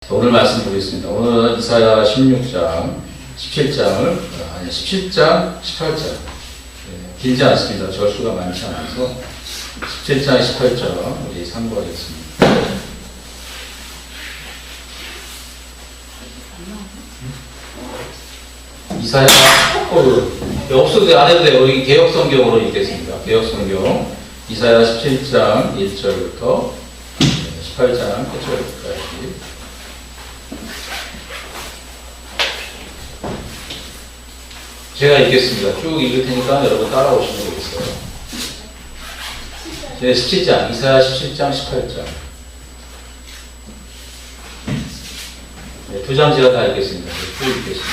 오늘 말씀 보겠습니다. 오늘은 이사야 16장, 17장을, 17장, 18장. 길지 않습니다. 저수가 많지 않아서 17장, 18장 우리 참고하겠습니다. 이사야, 없어도 안 해도 돼요. 우리 개혁성경으로 읽겠습니다. 개혁성경. 이사야 17장 1절부터 18장 8절까지. 제가 읽겠습니다. 쭉 읽을 테니까 여러분 따라오시면 되겠어요. 17장, 이사야 17장, 18장. 두 장 제가 다 읽겠습니다. 쭉 읽겠습니다.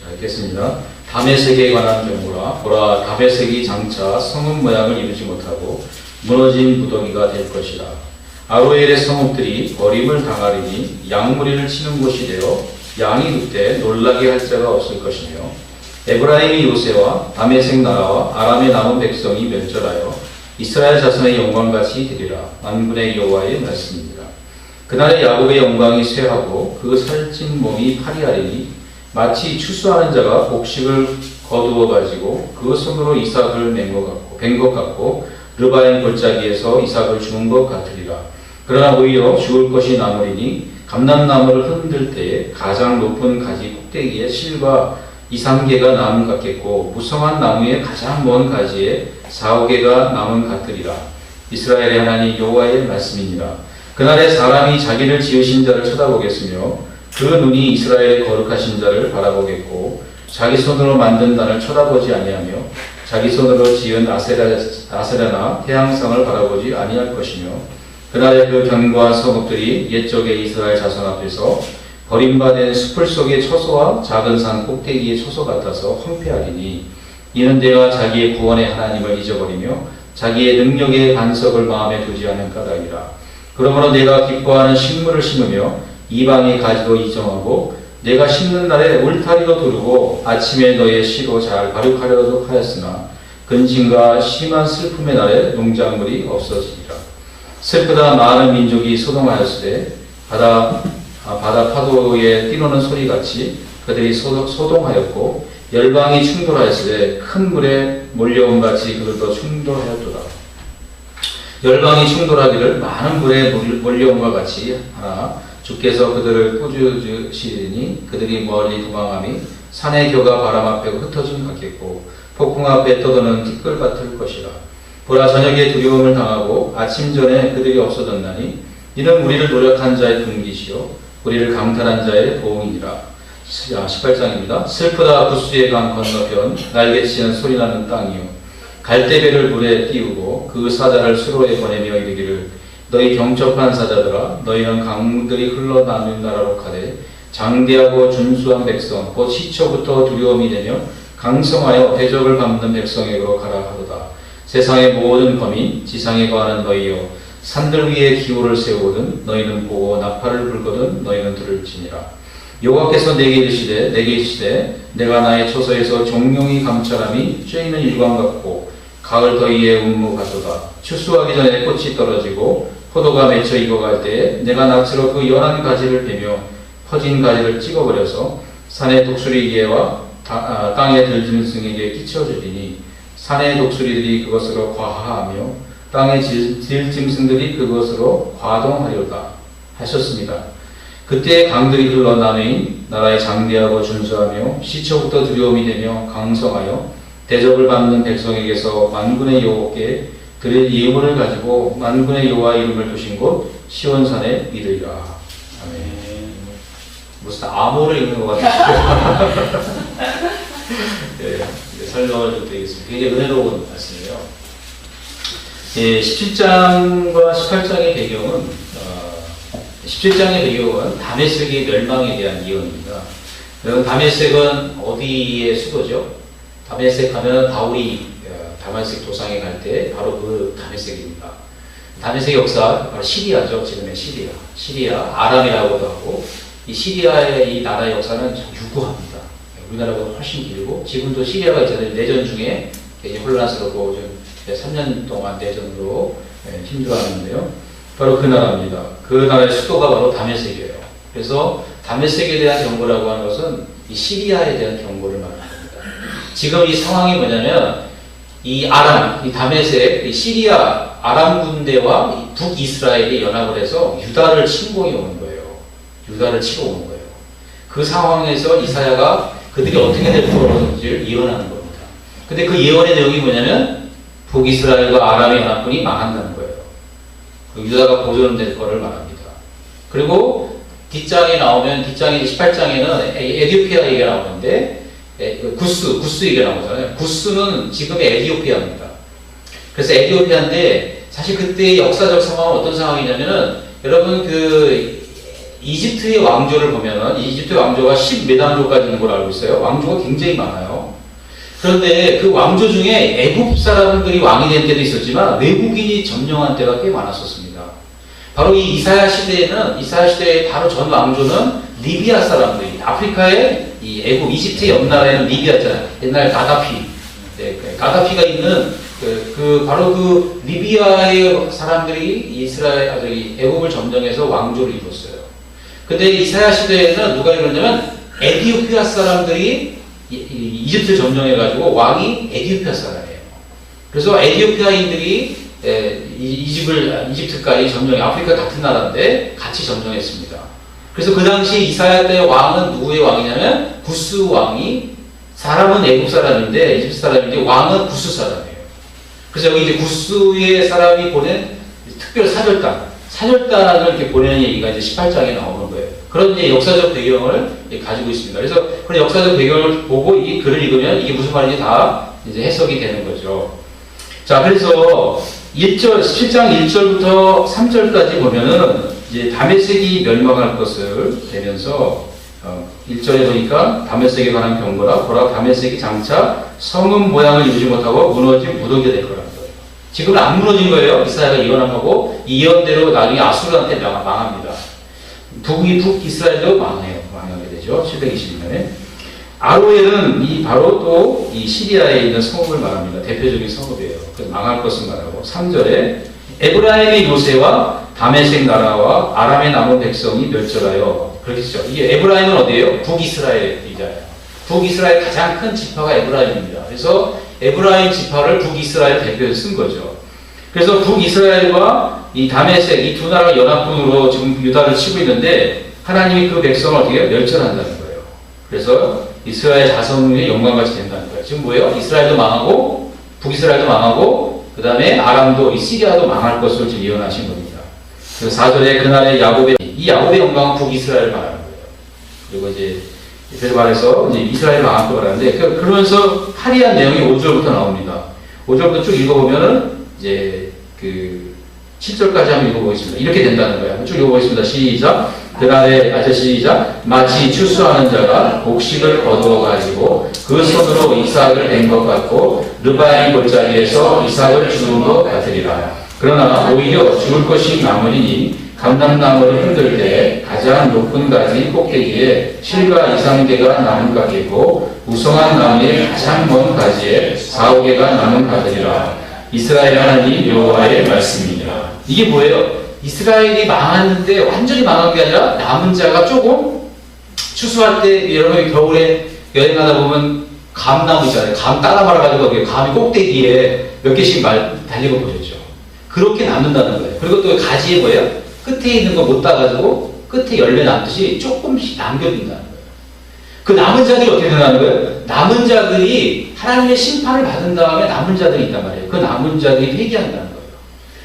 자, 읽겠습니다. 다메섹에 관한 경고라. 보라, 다메섹이 장차 성읍 모양을 이루지 못하고 무너진 무더기가 될 것이라. 아로엘의 성읍들이 버림을 당하리니 양무리를 치는 곳이 되어 양이 눕되 놀라게 할 자가 없을 것이며, 에브라임이 요새와 다메섹 나라와 아람의 남은 백성이 멸절하여 이스라엘 자손의 영광같이 되리라. 만군의 여호와의 말씀입니다. 그날에 야곱의 영광이 쇠하고 그 살찐 몸이 파리하리니 마치 추수하는 자가 곡식을 거두어 가지고 그 손으로 이삭을 벤 것 같고 르바임 골짜기에서 이삭을 주운 것 같으리라. 그러나 오히려 죽을 것이 남으리니 감람나무를 흔들 때에 가장 높은 가지 꼭대기에 실과 2~3개가 남은 같겠고 무성한 나무의 가장 먼 가지에 4~5개가 남은 같으리라. 이스라엘의 하나님 여호와의 말씀이니라. 그날에 사람이 자기를 지으신 자를 쳐다보겠으며 그 눈이 이스라엘의 거룩하신 자를 바라보겠고 자기 손으로 만든 나를 쳐다보지 아니하며 자기 손으로 지은 아세라나 태양상을 바라보지 아니할 것이며, 그날에 그 견고한 성읍들이 옛적의 이스라엘 자손 앞에서 버림받은 숲을 속의 처소와 작은 산 꼭대기의 처소 같아서 황폐하리니, 이는 내가 자기의 구원의 하나님을 잊어버리며 자기의 능력의 반석을 마음에 두지 않은 까닭이라. 그러므로 내가 기뻐하는 식물을 심으며 이방의 가지도 이정하고 내가 심는 날에 울타리로 두르고 아침에 너의 씨로 잘 발육하려고 하였으나 근심과 심한 슬픔의 날에 농작물이 없어지리라. 슬프다 많은 민족이 소동하였으되 바다 파도에 뛰노는 소리같이 그들이 소동하였고 열방이 충돌하였으되 큰 물에 몰려온 같이 그들도 충돌하였도다. 열방이 충돌하기를 많은 물에 몰려온과 같이 하나 주께서 그들을 꾸짖으시리니 그들이 멀리 도망함이 산의 겨가 바람 앞에 흩어짐 같겠고 폭풍 앞에 떠도는 티끌 같을 것이라. 보라, 저녁에 두려움을 당하고 아침 전에 그들이 없어졌나니 이는 우리를 노력한 자의 분깃이요 우리를 강탈한 자의 보응이니라. 18장입니다. 슬프다 구스의 강 건너편 날개치는 소리나는 땅이요 갈대배를 물에 띄우고 그 사자를 수로에 보내며 이르기를 너희 경첩한 사자들아, 너희는 강들이 흘러나는 나라로 가되 장대하고 준수한 백성 곧 시초부터 두려움이 되며 강성하여 대적을 밟는 백성에게로 가라 하도다. 세상의 모든 거민 지상에 거하는 너희여, 산들 위에 기호를 세우거든 너희는 보고 나팔을 불거든 너희는 들을지니라. 여호와께서 내게 이르시되 내가 나의 처소에서 종용이 감찰함이 쬐이는 일광 같고 가을 더위에 운무 같도다. 추수하기 전에 꽃이 떨어지고 포도가 맺혀 익어갈 때에 내가 낯으로 그 연한 가지를 베며 퍼진 가지를 찍어버려서 산의 독수리에게와 땅의 들짐승에게 끼쳐주리니 산의 독수리들이 그것으로 과하하며 땅의 들짐승들이 그것으로 과동하려다 하셨습니다. 그때 강들이 흘러나누인 나라의 장대하고 준수하며 시초부터 두려움이 되며 강성하여 대접을 받는 백성에게서 만군의 여호와께 드릴 예물을 가지고 만군의 여호와 이름을 두신 곳 시온산에 이르리라. 아멘. 무슨 암호를 읽는 것 같아요. 네, 설명을 좀 드리겠습니다. 굉장히 은혜로운 말씀이에요. 17장과 18장의 배경은 17장의 배경은 다메섹의 멸망에 대한 예언입니다. 여러분, 다메섹은 어디의 수도죠? 다메섹 하면 바울이 다메섹 도상에 갈 때 바로 그 다메섹입니다. 다메섹의 역사 바로 시리아죠. 지금의 시리아 아람이라고도 하고, 이 시리아의 이 나라의 역사는 참 유구합니다. 우리나라보다 훨씬 길고, 지금도 시리아가 있잖아요. 내전 중에 굉장히 혼란스럽고 3년 동안 내전으로 힘들어하는데요. 바로 그 나라입니다. 그 나라의 수도가 바로 다메섹이에요. 그래서 다메섹에 대한 경고라고 하는 것은 이 시리아에 대한 경고를 말합니다. 지금 이 상황이 뭐냐면 이 아람, 이 다메섹, 이 시리아 아람 군대와 이 북이스라엘이 연합을 해서 유다를 침공해 오는 거예요. 유다를 치러 오는 거예요. 그 상황에서 이사야가 그들이 어떻게 될 것인지를 예언하는 겁니다. 근데 그 예언의 내용이 뭐냐면 북이스라엘과 아람의 연합군이 망한다는 거예요. 그 유다가 보존될 거를 말합니다. 그리고 뒷장에 나오면, 뒷장에 18장에는 에디오피아 얘기가 나오는데, 구스 얘기가 나오잖아요. 구스는 지금의 에디오피아입니다. 그래서 에디오피아인데, 사실 그때의 역사적 상황은 어떤 상황이냐면은, 여러분 이집트의 왕조를 보면은, 이집트 왕조가 10몇 왕조까지 있는 걸 알고 있어요. 왕조가 굉장히 많아요. 그런데 그 왕조 중에 애굽 사람들이 왕이 된 때도 있었지만, 외국인이 점령한 때가 꽤 많았었습니다. 바로 이 이사야 시대에 바로 전 왕조는 리비아 사람들이, 아프리카의 이 애굽, 이집트 옆나라에는 리비아잖아요. 옛날 가다피. 네, 가다피가 있는 바로 그 리비아의 사람들이 애굽을 점령해서 왕조를 이뤘어요. 근데 이사야 시대에는 누가 이뤘냐면 에디오피아 사람들이 이집트를 점령해가지고 왕이 에디오피아 사람이에요. 그래서 에디오피아인들이 이집트까지 점령해, 아프리카 같은 나라인데 같이 점령했습니다. 그래서 그 당시 이사야 때 왕은 누구의 왕이냐면 구스 왕이, 사람은 애굽 사람인데 이집트 사람인데 왕은 구스 사람이에요. 그래서 여기 이제 구스의 사람이 보낸 특별 사절단을 이렇게 보내는 얘기가 이제 18장에 나오는 거예요. 그런 이제 역사적 배경을 가지고 있습니다. 그래서 그런 역사적 배경을 보고 이 글을 읽으면 이게 무슨 말인지 다 이제 해석이 되는 거죠. 자, 그래서 17장 1절부터 3절까지 보면은 이제 다메섹이 멸망할 것을 대면서 1절에 보니까 다메섹에 관한 경고라, 보라 다메섹이 장차 성읍 모양을 이루지 못하고 무너진 무더기가 될 거라는 거예요. 지금은 안 무너진 거예요. 이사야가 예언한 거고, 이 예언대로 나중에 아수르한테 망합니다. 북이스라엘도 망하게 되죠. 720년에. 아로엘은 바로 또 이 시리아에 있는 성읍을 말합니다. 대표적인 성읍이에요. 그래서 망할 것을 말하고, 3절에 에브라임의 요새와 다메섹 나라와 아람의 남은 백성이 멸절하여, 그렇겠죠. 이게 에브라임은 어디예요? 북이스라엘이잖아요. 북이스라엘 가장 큰 지파가 에브라임입니다. 그래서 에브라임 지파를 북이스라엘 대표해서 쓴 거죠. 그래서 북이스라엘과 이 다메섹, 이 두 나라 연합군으로 지금 유다를 치고 있는데, 하나님이 그 백성을 어떻게 멸절한다는 거예요. 그래서 이스라엘 자손의 영광같이 된다는 거예요. 지금 뭐예요? 이스라엘도 망하고, 북이스라엘도 망하고, 그 다음에 아람도, 이 시리아도 망할 것을 지금 예언하신 겁니다. 그래서 4절에 그날의 이 야곱의 영광은 북이스라엘을 말하는 거예요. 그리고 이제 이스라엘 말해서 이제 이스라엘을 망할 거 말하는데, 그러면서 파리한 내용이 5절부터 나옵니다. 5절부터 쭉 읽어보면은 이제 7절까지 한번 읽어보겠습니다. 이렇게 된다는 거예요. 쭉 읽어보겠습니다. 시작. 그날에 시작. 마치 추수하는 자가 곡식을 거두어가지고 그 손으로 이삭을 댄 것 같고 르바임 골짜기에서 이삭을 주는 것 같으리라. 그러나 오히려 죽을 것이 남으리니 감람나무를 흔들 때 가장 높은 가지 꼭대기에 실과 이상개가 남은 가지고 우성한 나무의 가장 먼 가지에 4~5개가 남은 가지라. 이스라엘 하나님 여호와의 말씀이니라. 이게 뭐예요? 이스라엘이 망했는데 완전히 망한 게 아니라 남은 자가 조금, 추수할 때 여러분이 겨울에 여행하다 보면 감나무잖아요. 감 따라 말아가지고 감이 꼭대기에 몇 개씩 달린 거 보셨죠? 그렇게 남는다는 거예요. 그리고 또 가지에 뭐예요? 끝에 있는 거 못 따가지고 끝에 열매 남듯이 조금씩 남겨둔다는 거예요. 그 남은 자들이 어떻게 되는 거예요? 남은 자들이 하나님의 심판을 받은 다음에 남은 자들이 있단 말이에요. 그 남은 자들이 회개한다는 거예요.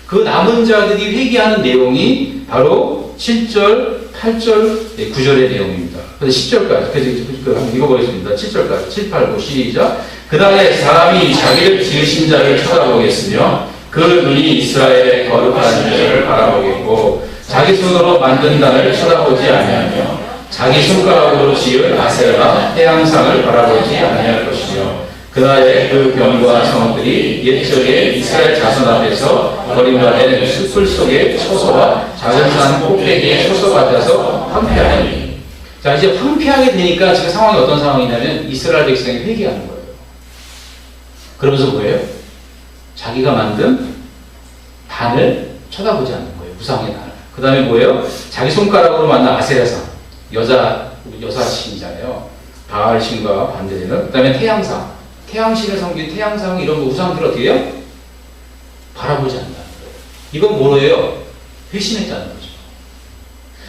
그 남은 자들이 회개하는 내용이 바로 7절, 8절, 9절의 내용입니다. 그래서 10절까지, 그래서 한번 읽어보겠습니다. 7절까지, 7, 8, 9, 시작. 그날에 사람이 자기를 지으신 자를 쳐다보겠으며 그 눈이 이스라엘의 거룩한 자를 바라보겠고 자기 손으로 만든 단을 쳐다보지 아니하며 자기 손가락으로 지은 아세라 태양상을 바라보지 아니할 것이며 그날에 그 병과 성들이 옛적에 이스라엘 자손 앞에서 버림받은 숲을 속에 처소와 작은 산 꼭대기에 처소 같아서 황폐하니. 자, 이제 황폐하게 되니까 지금 상황이 어떤 상황이냐면 이스라엘 백성이 회개하는 거예요. 그러면서 뭐예요? 자기가 만든 단을 쳐다보지 않는 거예요. 우상의 나라. 그 다음에 뭐예요? 자기 손가락으로 만든 아세라상. 여자 신이잖아요. 바알 신과 반대되는. 그 다음에 태양상. 태양신을 섬긴 태양상 이런 우상들을 어떻게 해요? 바라보지 않는다는 거예요. 이건 뭐예요? 회심했다는 거죠.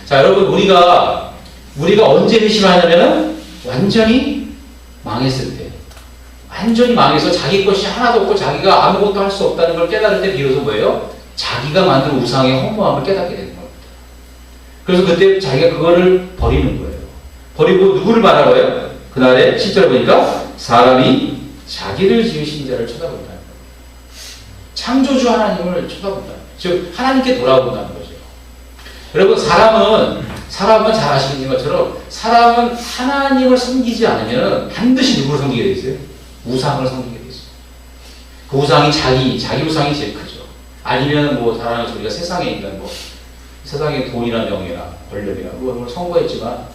자, 여러분, 우리가 언제 회심하냐면은 완전히 망했을 때. 완전히 망해서 자기 것이 하나도 없고 자기가 아무것도 할 수 없다는 걸 깨달을 때 비로소 뭐예요? 자기가 만든 우상의 허무함을 깨닫게 되는 겁니다. 그래서 그때 자기가 그거를 버리는 거예요. 버리고 누구를 바라봐요? 그날에 10절 보니까 사람이 자기를 지으신 자를 쳐다본다는 거예요. 창조주 하나님을 쳐다본다. 즉 하나님께 돌아본다는 거죠. 여러분 사람은 잘 아시는 것처럼 사람은 하나님을 섬기지 않으면 반드시 누구를 섬기게 돼 있어요? 우상을 섬기게 돼 있어요. 그 우상이 자기 우상이 제일 크죠. 아니면 뭐 다른 우리가 세상에 있는 세상의 돈이나 명예나 권력이나 뭘 선거했지만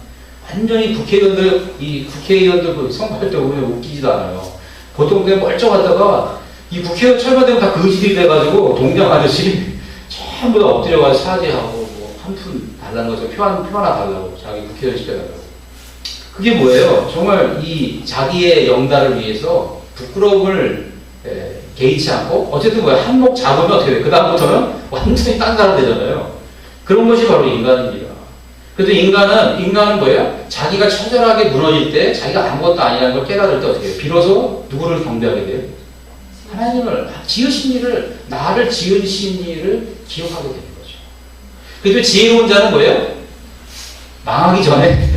완전히 국회의원들 그 선거할 때 보면 웃기지도 않아요. 보통 그냥 멀쩡하다가 이 국회의원 철거되면 다 거지들이 돼가지고 동장 아저씨 전부 다 엎드려가지고 사죄하고 한 푼 달라는 거죠. 표 하나 달라고 자기 국회의원 시켜달라고. 그게 뭐예요? 정말 이 자기의 영달을 위해서 부끄러움을 개의치 않고 어쨌든 뭐야 한몫 잡으면 어떻게 돼? 그 다음부터는 완전히 딴 사람 되잖아요. 그런 것이 바로 인간입니다. 그래서 인간은 뭐예요? 자기가 처절하게 무너질 때 자기가 아무것도 아니라는 걸 깨달을 때 어떻게 해요? 비로소 누구를 경배하게 돼요? 하나님을 지으신 일을 나를 지으신 일을 기억하게 되는 거죠. 그래서 지혜로운 자는 뭐예요? 망하기 전에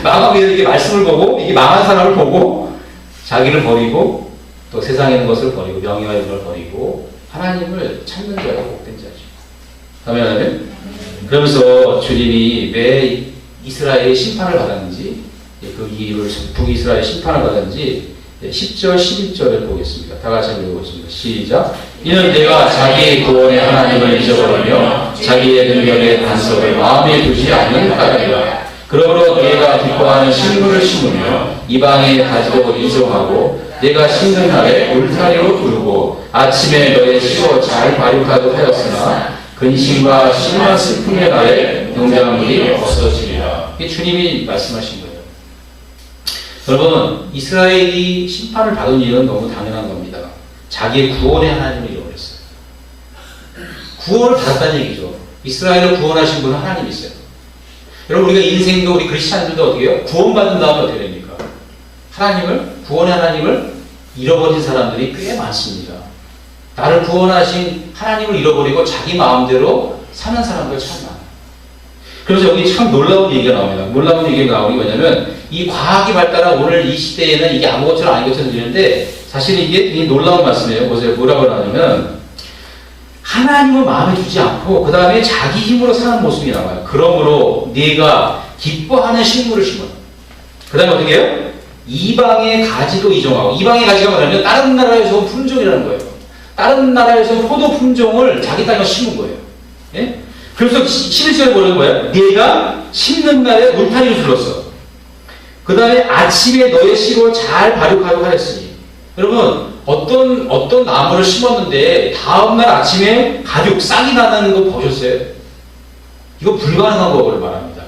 망하기 전에 이렇게 말씀을 보고 이게 망한 사람을 보고 자기를 버리고 또 세상에 있는 것을 버리고 명예와 이걸 버리고 하나님을 찾는 자가 복된 자죠. 아멘. 그러면서 주님이 왜 이스라엘의 심판을 받았는지 북이스라엘 심판을 받았는지 10절 11절을 보겠습니다. 다 같이 한번 읽어보겠습니다. 시작. 이는 내가 자기의 구원의 하나님을 잊어버리며 자기의 능력의 단서를 마음에 두지 않는 까닭이라. 그러므로 내가 기뻐하는 식물을 심으며 이방의 가지로 이종하고 내가 심는 날에 울타리로 두르고 아침에 너의 씨로 잘 발육하도록 하였으나 근심과 심한 슬픔의 날에 농작물이 없어지리라. 이게 주님이 말씀하신 거예요. 여러분 이스라엘이 심판을 받은 이유는 너무 당연한 겁니다. 자기의 구원의 하나님을 잃어버렸어요. 구원을 받았다는 얘기죠. 이스라엘을 구원하신 분은 하나님이세요. 여러분 우리가 인생도 우리 크리스찬들도 어떻게 해요? 구원받은 다음에 어떻게 됩니까? 구원의 하나님을 잃어버린 사람들이 꽤 많습니다. 나를 구원하신 하나님을 잃어버리고 자기 마음대로 사는 사람들 참 많아요. 그래서 여기 참 놀라운 얘기가 나옵니다. 놀라운 얘기가 나오는 게 뭐냐면 이 과학이 발달한 오늘 이 시대에는 이게 아무것처럼 아닌 것처럼 들리는데 사실 이게 놀라운 말씀이에요. 보세요. 뭐라고 하냐면 하나님을 마음에 두지 않고 그 다음에 자기 힘으로 사는 모습이 나와요. 그러므로 네가 기뻐하는 식물을 심어요. 그 다음에 어떻게 해요? 이방의 가지도 이종하고 이방의 가지가 뭐냐면 다른 나라에서 온 품종이라는 거예요. 다른 나라에서 포도 품종을 자기 땅에 심은 거예요. 예? 그래서 11절에 뭐라는 거예요? 네가 심는 날에 울타리를 둘렀어. 그 다음에 아침에 너의 씨로 잘 발육하도록 하였으니. 여러분 어떤 나무를 심었는데 다음날 아침에 싹이 나는 거 보셨어요? 이거 불가능한 거를 말합니다.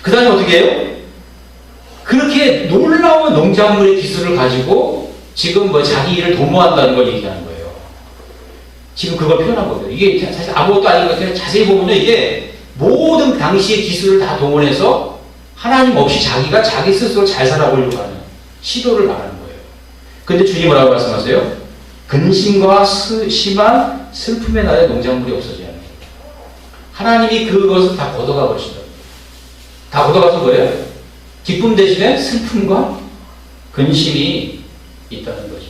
그 다음에 어떻게 해요? 그렇게 놀라운 농작물의 기술을 가지고 지금 자기 일을 도모한다는 걸 얘기하는 거예요. 지금 그걸 표현한 겁니다. 이게 사실 아무것도 아닌 것 같아요. 자세히 보면 이게 모든 당시의 기술을 다 동원해서 하나님 없이 자기가 자기 스스로 잘 살아보려고 하는 시도를 말하는 거예요. 근데 주님 뭐라고 말씀하세요? 근심과 심한 슬픔의 날에 농작물이 없어져야 합니다. 하나님이 그것을 다 걷어가 버리신다. 다 걷어가서 뭐예요? 기쁨 대신에 슬픔과 근심이 있다는 거죠.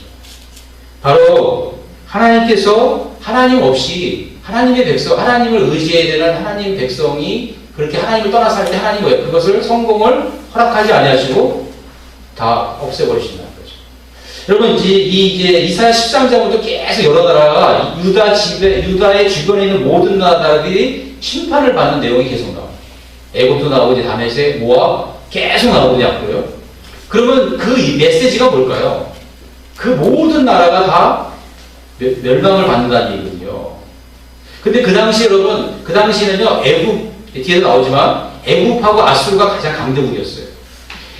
바로 하나님께서 하나님 없이 하나님의 백성, 하나님을 의지해야 되는 하나님 백성이 그렇게 하나님을 떠나서 할 때 하나님 뭐예요? 그것을 성공을 허락하지 아니하시고 다 없애버리신다는 거죠. 여러분 이제 이사야 13장부터 계속 여러 나라가 유다의 주변에 있는 모든 나라들이 심판을 받는 내용이 계속 나와요. 애굽도 나오고 이제 다메섹, 모압 계속 나오냐고요. 그러면 그 메시지가 뭘까요? 그 모든 나라가 다 멸망을 받는다는 얘기거든요. 근데 그 당시 여러분, 그 당시에는요, 애굽, 뒤에도 나오지만, 애굽하고 아수르가 가장 강대국이었어요.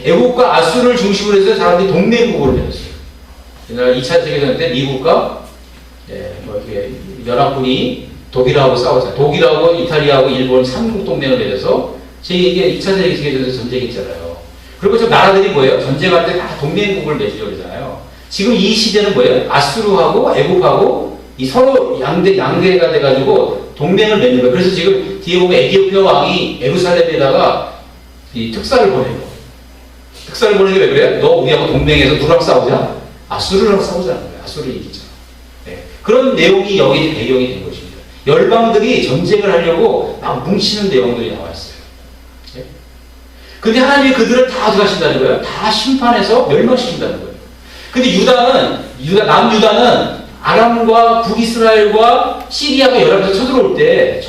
애굽과 아수르를 중심으로 해서 사람들이 동맹국으로 맺었어요. 옛날 2차 세계대전 때 미국과, 뭐 이렇게 연합군이 독일하고 싸웠잖아요. 독일하고 이탈리아하고 일본 3국 동맹을 맺어서, 이게 2차 세계대전 전쟁이 있잖아요. 그리고 저 나라들이 뭐예요? 전쟁할 때 다 동맹국을 맺으려고 그러잖아요. 지금 이 시대는 뭐예요? 아수르하고 애굽하고 이 서로 양대가 돼가지고 동맹을 맺는 거예요. 그래서 지금 뒤에 보면 에티오피아 왕이 예루살렘에다가 이 특사를 보내고, 특사를 보내는 게 왜 그래요? 너 우리하고 동맹해서 누구랑 싸우자? 아수르랑 싸우자는 거예요. 아수르 이기자. 네. 그런 내용이 여기 배경이 된 것입니다. 열방들이 전쟁을 하려고 막 뭉치는 내용들이 나와 있어요. 네. 근데 하나님이 그들을 다 어떻게 하신다는 거예요? 다 심판해서 멸망시킨다는 거예요. 근데 남유다는 아람과 북이스라엘과 시리아가 연합해서 쳐들어올 때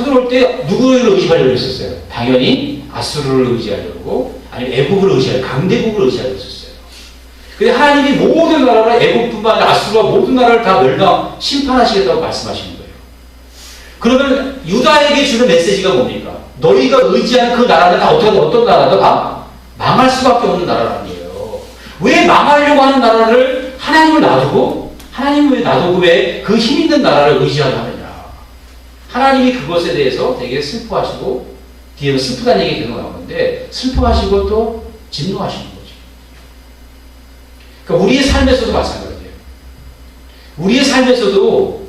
누구를 의지하려고 했었어요? 당연히 아수르를 의지하려고, 아니면 애국을 의지하려고, 강대국을 의지하려고 했었어요. 근데 하나님이 모든 나라를, 애국뿐만 아니라 아수르와 모든 나라를 다 멸망, 심판하시겠다고 말씀하시는 거예요. 그러면 유다에게 주는 메시지가 뭡니까? 너희가 의지하는 그 나라는 다 어떤 나라다? 다 망할 수밖에 없는 나라라는 거예요. 왜 망하려고 하는 나라를 하나님을 놔두고, 하나님을 놔두고 왜 그 힘 있는 나라를 의지하려 하느냐. 하나님이 그것에 대해서 되게 슬퍼하시고, 뒤에는 슬프다는 얘기 계속 나오는데, 슬퍼하시고 또 진노하시는 거죠. 그러니까 우리의 삶에서도 마찬가지예요. 우리의 삶에서도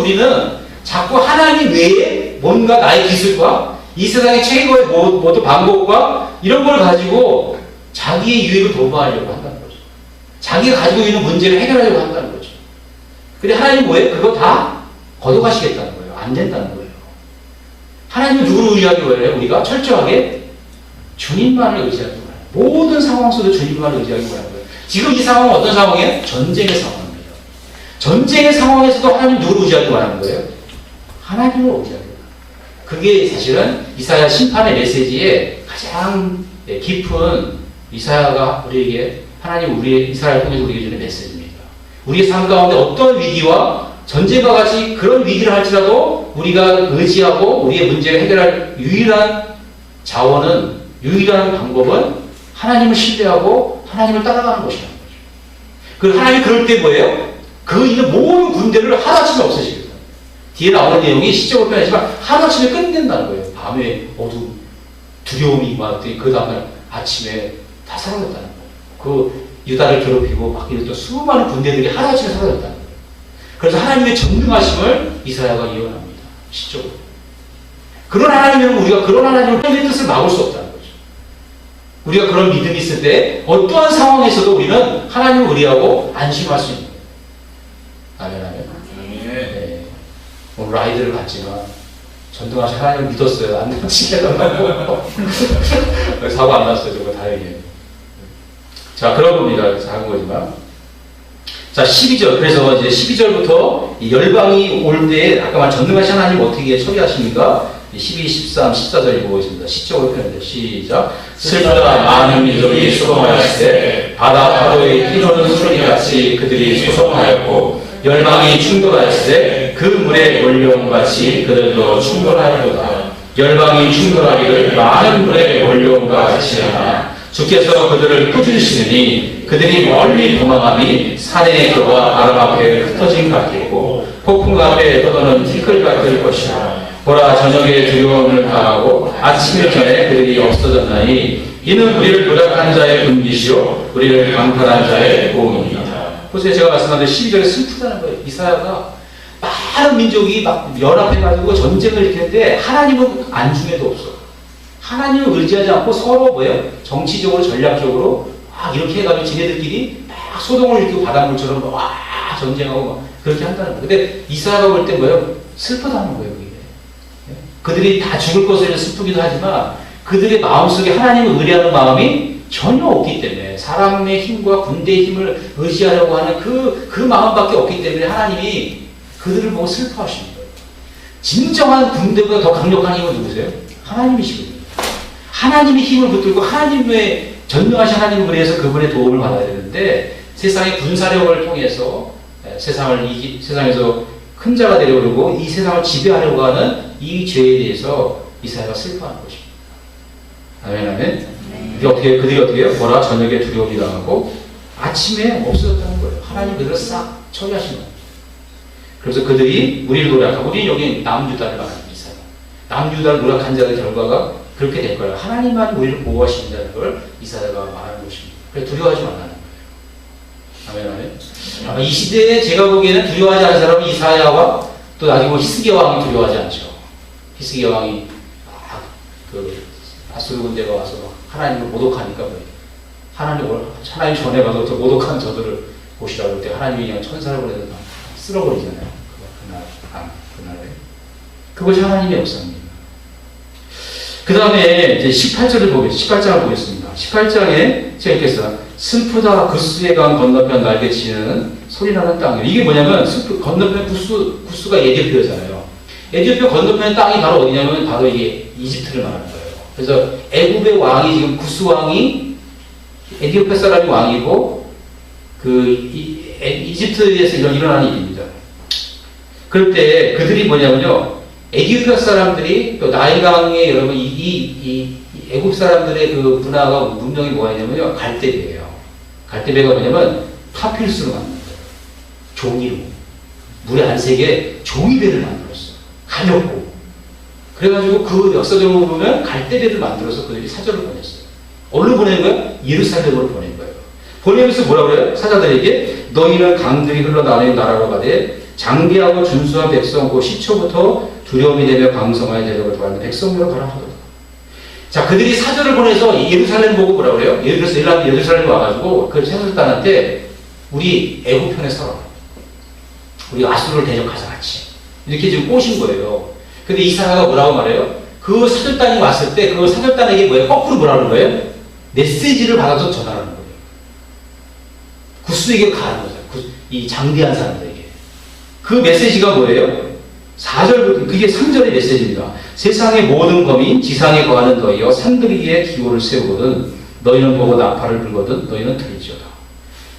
우리는 자꾸 하나님 외에 뭔가 나의 기술과 이 세상의 최고의 모든 방법과 이런 걸 가지고 자기의 유익을 도모하려고 한다는 거죠. 자기가 가지고 있는 문제를 해결하려고 한다는 거죠. 근데 하나님은 뭐예요? 그거 다 걷어가시겠다는 거예요. 안 된다는 거예요. 하나님은 누구를 의지하기 원해요? 우리가 철저하게 주님만을 의지하기 원해요. 모든 상황 속에서 주님만을 의지하기 원하는 거예요. 지금 이 상황은 어떤 상황이에요? 전쟁의 상황입니다. 전쟁의 상황에서도 하나님 누구를 의지하기 원하는 거예요? 하나님을 의지하기 원해요. 그게 사실은 이사야 심판의 메시지의 가장 깊은, 이사야가 우리에게, 하나님 우리의 이사야를 통해서 우리에게 주는 메시지입니다. 우리의 삶 가운데 어떤 위기와 전쟁과 같이 그런 위기를 할지라도 우리가 의지하고 우리의 문제를 해결할 유일한 자원은, 유일한 방법은 하나님을 신뢰하고 하나님을 따라가는 것이라는 거죠. 그 하나님이 그럴 때 뭐예요? 그 있는 모든 군대를 하루아침에 없애시겠다. 뒤에 나오는 내용이 시적으로 표현하지만 하루아침에 끝낸다는 거예요. 밤에 어두움, 두려움이 막 그 다음날 아침에 다 사라졌다는 거예요. 그 유다를 괴롭히고 막 이랬던 수많은 군대들이 하루아침에 사라졌다는 거예요. 그래서 하나님의 전능하심을 이사야가 예언합니다. 시적으로. 그런 하나님은 우리가 그런 하나님의 뜻을 막을 수 없다는 거죠. 우리가 그런 믿음이 있을 때 어떠한 상황에서도 우리는 하나님을 의뢰하고 안심할 수 있는 거예요. 아멘, 아멘. 네. 오늘 아이들을 봤지만 전등하신 하나님을 믿었어요. 안 믿으시겠다고 사고 안 났어요. 저거 다행이에요. 자, 그런 겁니다. 작은 거지만. 자, 12절. 그래서 이제 12절부터 이 열방이 올 때 아까 말 전능하신 하나님 어떻게 처리하십니까? 12, 13, 14절 읽어보겠습니다. 시적으로 표현해요. 시작. 슬프다 많은 민족이 소동하였을 때 바다 파도에 뛰노는 소리같이 그들이 소동하였고 열방이 충돌하였을 때 그 물에 몰려온같이 그들도 충돌하였도다. 열방이 충돌하기를 많은 물에 몰려온과 같이 하나 주께서 그들을 꾸짖으시니 그들이 멀리 도망하니 산의 교와 바람 앞에 흩어진 같겠고 폭풍 앞에 떠도는 티끌 같을 것이라. 보라 저녁에 두려움을 당하고 아침에 전에 그들이 없어졌나니 이는 우리를 노력한 자의 분깃이요 우리를 강탈한 자의 보응입니다. 보세요. 제가 말씀드린 12절에 슬프다는 거예요. 이사야가 많은 민족이 막 연합해가지고 전쟁을 일으켰는데 하나님은 안중에도 없어. 하나님을 의지하지 않고 서로 뭐예요? 정치적으로 전략적으로 막 이렇게 해가지고 지네들끼리 막 소동을 일으키고 바닷물처럼 막 전쟁하고 막 그렇게 한다는 거예요. 근데 이사야가 볼 때 뭐예요? 슬프다는 거예요. 그게. 그들이 다 죽을 것을 슬프기도 하지만 그들의 마음속에 하나님을 의뢰하는 마음이 전혀 없기 때문에 사람의 힘과 군대의 힘을 의지하려고 하는 그 마음밖에 없기 때문에 하나님이 그들을 보고 슬퍼하시는 거예요. 진정한 군대보다 더 강력한 힘은 누구세요? 하나님이시거든요. 하나님의 힘을 붙들고 하나님의 전능하신 하나님을 그래서 그분의 도움을 받아야 되는데 세상의 군사력을 통해서 세상에서 큰 자가 되려고 이 세상을 지배하려고 하는 이 죄에 대해서 이사야가 슬퍼하는 것입니다. 아멘, 아멘. 그들이 어떻게 해요? 보라, 저녁에 두려움이 당하고 아침에 없어졌다는 거예요. 하나님 그들을 싹 처리하신 거예요. 그래서 그들이 우리를 노력하고, 우리 여기 남유다를 말합니다. 이사야. 남유다를 노력한 자의 결과가 그렇게 될 거예요. 하나님만 우리를 보호하신다는 걸 이사야가 말하는 것입니다. 그래서 두려워하지 말라는 거예요. 아멘, 아멘. 이 시대에 제가 보기에는 두려워하지 않은 사람은 이사야와 또 나중에 히스기야 왕이 두려워하지 않죠. 히스기야 왕이 아수르 군대가 와서 하나님을 모독하니까 하나님 전에 가서 저 모독한 저들을 보시라고 할 때 하나님이 그냥 천사를 보내서 쓸어버리잖아요. 그날에. 그것이 하나님의 역사입니다. 그 다음에 이제 18장을 보겠습니다. 18장에 제가 이렇게 했어요. 슬프다 구스의 강 건너편 날개치는 소리나는 땅이에요. 이게 뭐냐면 건너편 구스가 에디오피아잖아요. 에디오피아 건너편 땅이 바로 어디냐면 바로 이게 이집트를 말하는 거예요. 그래서 애굽의 왕이 지금 구스 왕이 에디오피아 사람이 왕이고 이집트에서 일어나는 일입니다. 그럴 때 그들이 뭐냐면요. 에디오피아 사람들이 또 나일강의 여러분 이 애굽 사람들의 그 문화가 문명이 뭐냐면요. 갈대배예요. 갈대배가 뭐냐면 파필스로 만든 거예요. 종이로 물에 안 새게 종이배를 만들었어요. 가볍고. 그래가지고 그 역사적으로 보면 갈대배를 만들어서 그들이 사절을 보냈어요. 어디로 보낸 거예요? 예루살렘으로 보낸 거예요. 보내면서 뭐라 그래요? 사자들에게 너희는 강들이 흘러나오는 나라로 가되 장대하고 준수한 백성 곧 시초부터 두려움이 되며 강성하여 대적을 도하는 백성으로 가라 하더라. 자, 그들이 사절을 보내서 예루살렘 보고 뭐라 그래요? 예루살렘에 와가지고 그 사절단한테 우리 애굽 편에 서라. 우리 아수르를 대적하자 같이. 이렇게 지금 꼬신 거예요. 근데 이사야가 뭐라고 말해요? 그 사절단이 왔을 때 그 사절단에게 뭐예요? 거꾸로 뭐라는 거예요? 메시지를 받아서 전하라는 거예요. 구스에게 가는 거죠. 이 장대한 사람들에게. 그 메시지가 뭐예요? 4절, 그게 3절의 메시지입니다. 세상의 모든 범인, 지상에 거하는 너희여 산들 위에 기호를 세우거든 너희는 보고 나팔을 불거든 너희는 들을지어다.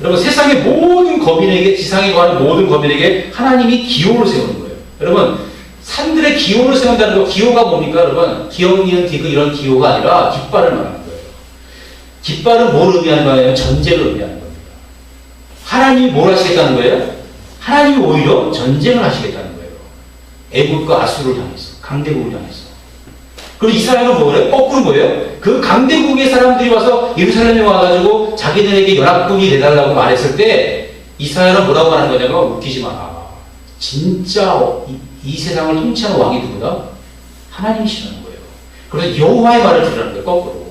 여러분, 세상의 모든 거민에게, 지상에 거하는 모든 거민에게 하나님이 기호를 세우는 거예요. 여러분, 산들의 기호를 세운다는 거, 기호가 뭡니까? 여러분, 기억니은 디귿 이런 기호가 아니라 깃발을 말하는 거예요. 깃발은 뭘 의미하는 거예요? 전쟁을 의미하는 겁니다. 하나님이 뭘 하시겠다는 거예요? 하나님이 오히려 전쟁을 하시겠다는 거예요. 애굽과 아수르를 향해서, 강대국을 향해서. 그리고 이스라엘은 뭐예요? 거꾸로 뭐예요? 그 강대국의 사람들이 와서 예루살렘에 와가지고 자기들에게 연합군이 되달라고 말했을 때 이스라엘은 뭐라고 하는 거냐면 웃기지 마라. 진짜 이 세상을 통치하는 왕이 누구다? 하나님이시라는 거예요. 그래서 여호와의 말을 들으라는 거예요. 거꾸로.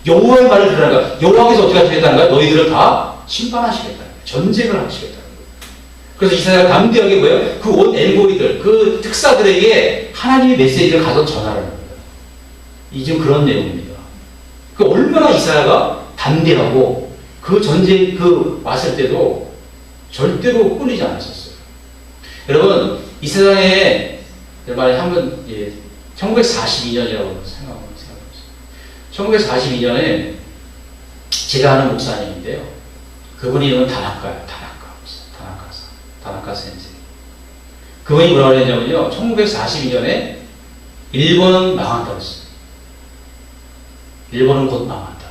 여호와의 말을 들으라는 거예요. 여호와께서 어떻게 하시겠다는 거예요? 너희들을 다 심판하시겠다는 거예요. 전쟁을 하시겠다는 거예요. 그래서 이사야가 담대하게 뭐예요? 그 온 엘고리들, 그 특사들에게 하나님의 메시지를 가서 전하라는 거예요. 이 지금 그런 내용입니다. 그 얼마나 이사야가 담대하고 그 전쟁 왔을 때도 절대로 꿀리지 않았었어요. 여러분, 이 세상에 한번 1942년이라고 생각해보세요. 1942년에 제가 아는 목사님인데요. 그분이 이름은 다나카예요. 다나카 센세. 그분이 뭐라고 했냐면요. 1942년에 일본은 망한다고 했어요. 일본은 곧 망한다.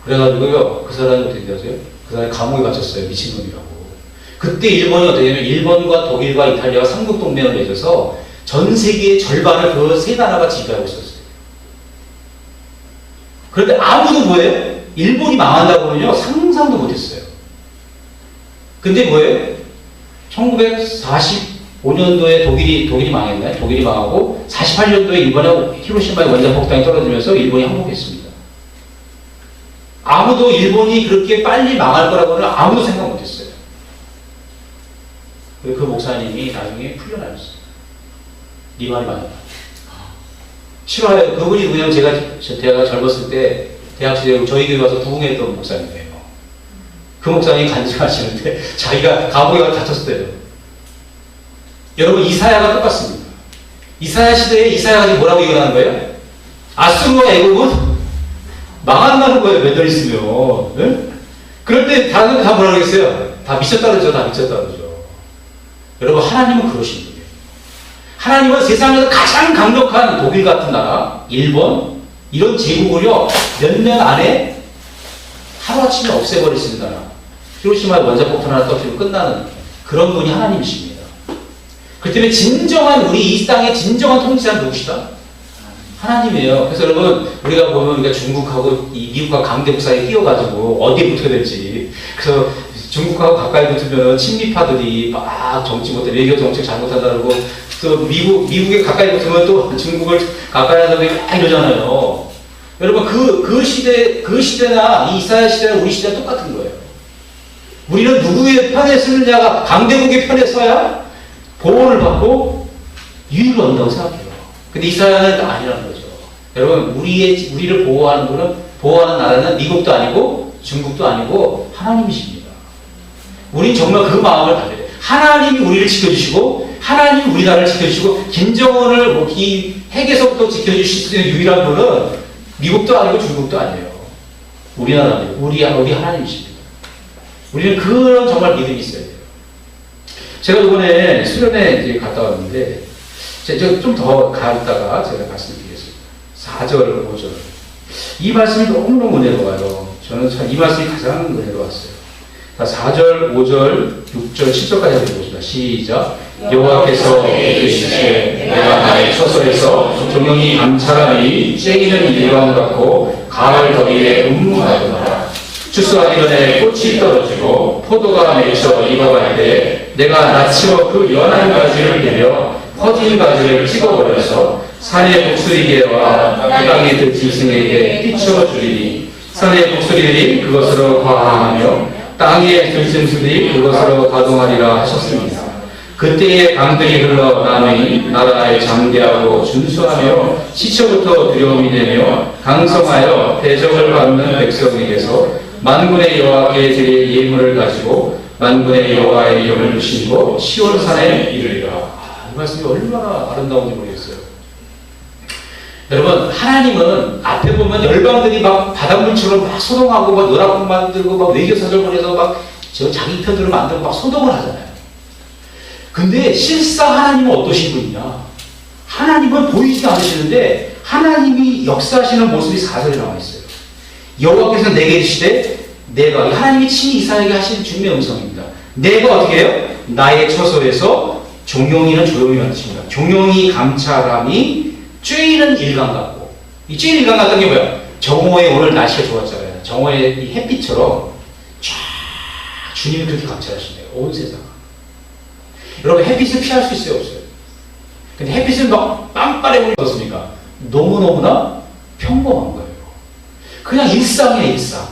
그래가지고요. 그 사람이 어떻게 되었어요? 그 사람이 감옥에 갇혔어요. 미친놈이라고. 그때 일본이 어떻게 되냐면 일본과 독일과 이탈리아가 삼국동맹을 맺어서 전 세계의 절반을 그 세 나라가 지배하고 있었어요. 그런데 아무도 뭐예요? 일본이 망한다고는요 상상도 못했어요. 근데 뭐예요? 1945년도에 독일이 망했나요? 독일이 망하고 48년도에 일본의 히로시마의 원전 폭탄이 떨어지면서 일본이 항복했습니다. 아무도 일본이 그렇게 빨리 망할 거라고는 아무도 생각 못했어요. 그 목사님이 나중에 풀려나셨어요. 네 말이 맞아. 싫어요. 그분이 누구냐면 제가 젊었을 때 대학 시절에 저희 교회 와서 부흥했던 목사님이에요. 그 목사님이 간증하시는데 자기가 감옥에 갇혔을 때요. 여러분, 이사야가 똑같습니다. 이사야 시대에 이사야가 지금 뭐라고 얘기하는 거예요? 아수르와 애굽은 망한다는 거예요. 매달 있으면. 네? 그럴 때 다른 다 뭐라고 했어요? 다 미쳤다 그러죠. 다 미쳤다 그러죠. 여러분, 하나님은 그러신 분이에요. 하나님은 세상에서 가장 강력한 독일 같은 나라, 일본, 이런 제국을요, 몇 년 안에 하루아침에 없애버릴 수 있는 나라. 히로시마에 원자폭탄 하나 터뜨리고 끝나는 그런 분이 하나님이십니다. 그렇기 때문에 진정한 우리 이 땅의 진정한 통치자는 누구시다? 하나님이에요. 그래서 여러분, 우리가 보면 우리가 중국하고 이 미국과 강대국 사이에 끼어가지고 어디에 붙어야 될지. 그래서 중국하고 가까이 붙으면 친미파들이 막 정치 못해, 외교 정책 잘못한다 그러고, 또 미국에 가까이 붙으면 또 중국을 가까이 하는 사람들이 막 이러잖아요. 여러분, 그 시대나 이 이스라엘 시대나 우리 시대는 똑같은 거예요. 우리는 누구의 편에 서느냐가 강대국의 편에 서야 보호를 받고 유익을 얻는다고 생각해요. 근데 이스라엘은 아니라는 거죠. 여러분, 우리를 보호하는 나라는 미국도 아니고 중국도 아니고 하나님이십니다. 우린 정말 그 마음을 가져야 돼요. 하나님이 우리를 지켜주시고, 하나님이 우리나라를 지켜주시고, 김정은을 이 핵에서부터 지켜주실 수 있는 유일한 분은 미국도 아니고 중국도 아니에요. 우리나라입니다. 우리 하나님이십니다. 우리는 그런 정말 믿음이 있어야 돼요. 제가 이번에 수련회 이제 갔다 왔는데, 제가 좀 더 갔다가 제가 말씀드리겠습니다. 4절, 5절. 이 말씀이 너무너무 은혜로워요. 저는 참 이 말씀이 가장 은혜로웠어요. 4절, 5절, 6절, 7절까지 한번 읽어봅시다. 시작. 여호와께서 이르시되 내가 나의 처소에서 종영이 감찰함이 쬐기는 일광 같고 가을 더위에 음무하도다. 추수하기 전에 꽃이 떨어지고 포도가 맺혀 익어갈 때 내가 낯으로 그 연한 가지를 내려 퍼진 가지를 찍어버려서 산의 독수리개와 그 땅의 들짐승에게 끼쳐주리니 산의 독수리들이 그것으로 과하며 땅의 들짐승들이 그것으로 가동하리라 하셨습니다. 그때의 강들이 흘러 남의 나라에 장대하고 준수하며 시초부터 두려움이 되며 강성하여 대접을 받는 백성에게서 만군의 여호와께 드릴 예물을 가지고 만군의 여호와의 이름을 주시고 시온산에 이르리라. 이 말씀이 얼마나 아름다운지 모르겠어요. 여러분, 하나님은 앞에 보면 열방들이 막 바닷물처럼 막 소동하고 막 노랗고 만들고 막 외교사절 보내서 막 자기 편들을 만들고 막 소동을 하잖아요. 근데 실상 하나님은 어떠신 분이냐? 하나님은 보이지 않으시는데 하나님이 역사하시는 모습이 4절에 나와 있어요. 여호와께서 내게 이르시되 내가, 하나님이 친히 이사야에게 하신 주님의 음성입니다. 내가 어떻게 해요? 나의 처소에서 종용이는 조용히 만드십니다. 종용이 감찰함이 쬐이는 일광 같고, 이 쬐이는 일광 같은 게 뭐야? 정오에 오늘 날씨가 좋았잖아요. 정오에 이 햇빛처럼 쫙 주님이 그렇게 감찰하신대요. 온 세상. 여러분, 햇빛을 피할 수 있어요, 없어요? 근데 햇빛은 막 빵빠레 보니 어떻습니까? 너무너무나 평범한 거예요. 그냥 일상이에요, 일상.